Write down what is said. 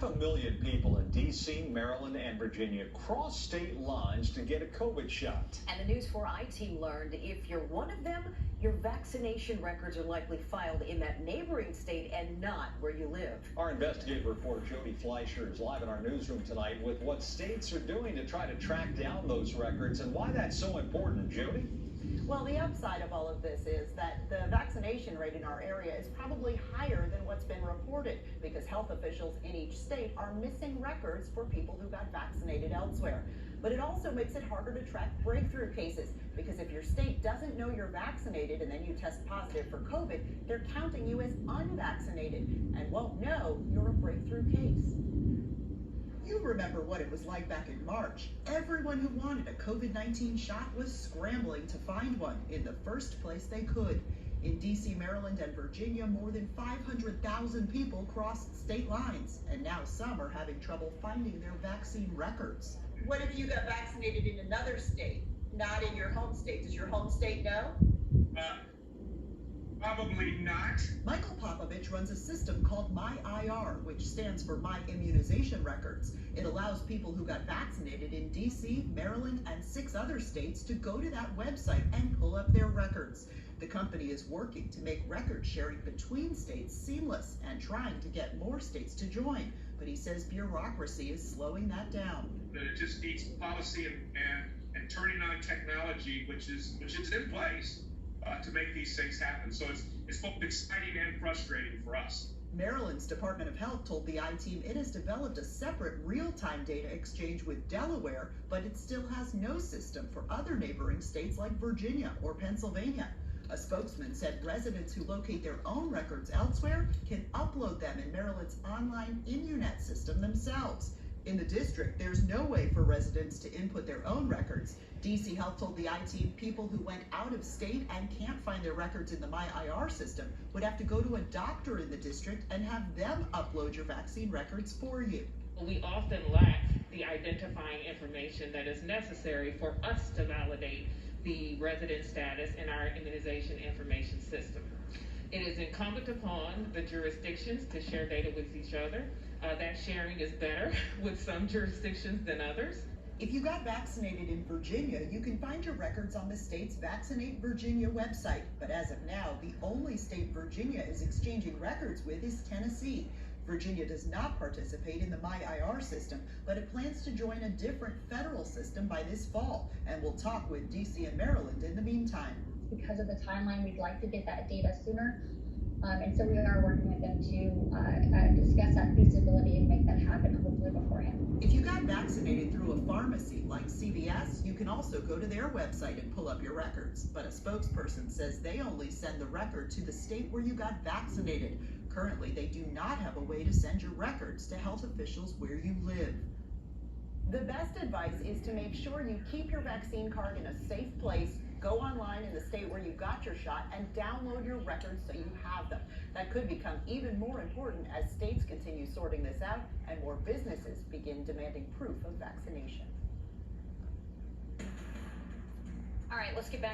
A million people in D.C., Maryland, and Virginia cross state lines to get a COVID shot. And the News 4i team learned if you're one of them, your vaccination records are likely filed in that neighboring state and not where you live. Our investigative reporter Jody Fleischer is live in our newsroom tonight with what states are doing to try to track down those records and why that's so important. Jody? Well, the upside of all of this is that the vaccination rate in our area is probably higher than what's been reported because health officials in each state are missing records for people who got vaccinated elsewhere. But it also makes it harder to track breakthrough cases because if your state doesn't know you're vaccinated and then you test positive for COVID, they're counting you as unvaccinated and won't know you're a breakthrough case. You remember what it was like back in March. Everyone who wanted a COVID-19 shot was scrambling to find one in the first place they could. In D.C., Maryland, and Virginia, more than 500,000 people crossed state lines, and now some are having trouble finding their vaccine records. What if you got vaccinated in another state, not in your home state? Does your home state know? Probably not. Michael Popovich runs a system called MyIR, which stands for My Immunization Records. It allows people who got vaccinated in D.C., Maryland, and 6 other states to go to that website and pull up their records. The company is working to make record sharing between states seamless and trying to get more states to join. But he says bureaucracy is slowing that down. It just needs policy and turning on technology, which is in place. To make these things happen. So it's both exciting and frustrating for us. Maryland's Department of Health told the I-Team it has developed a separate real-time data exchange with Delaware, but it still has no system for other neighboring states like Virginia or Pennsylvania. A spokesman said residents who locate their own records elsewhere can upload them in Maryland's online Immunet system themselves. In the district, there's no way for residents to input their own records. DC Health told the I-Team people who went out of state and can't find their records in the MyIR system would have to go to a doctor in the district and have them upload your vaccine records for you. We often lack the identifying information that is necessary for us to validate the resident status in our immunization information system. It is incumbent upon the jurisdictions to share data with each other. That sharing is better with some jurisdictions than others. If you got vaccinated in Virginia, you can find your records on the state's Vaccinate Virginia website. But as of now, the only state Virginia is exchanging records with is Tennessee. Virginia does not participate in the MyIR system, but it plans to join a different federal system by this fall, and we'll talk with DC and Maryland in the meantime. Because of the timeline, we'd like to get that data sooner. And so we are working with them to discuss that feasibility and make that happen hopefully beforehand. If you got vaccinated through a pharmacy like CVS, you can also go to their website and pull up your records. But a spokesperson says they only send the record to the state where you got vaccinated. Currently, they do not have a way to send your records to health officials where you live. The best advice is to make sure you keep your vaccine card in a safe place. Go online in the state where you got your shot and download your records so you have them. That could become even more important as states continue sorting this out and more businesses begin demanding proof of vaccination. All right, let's get back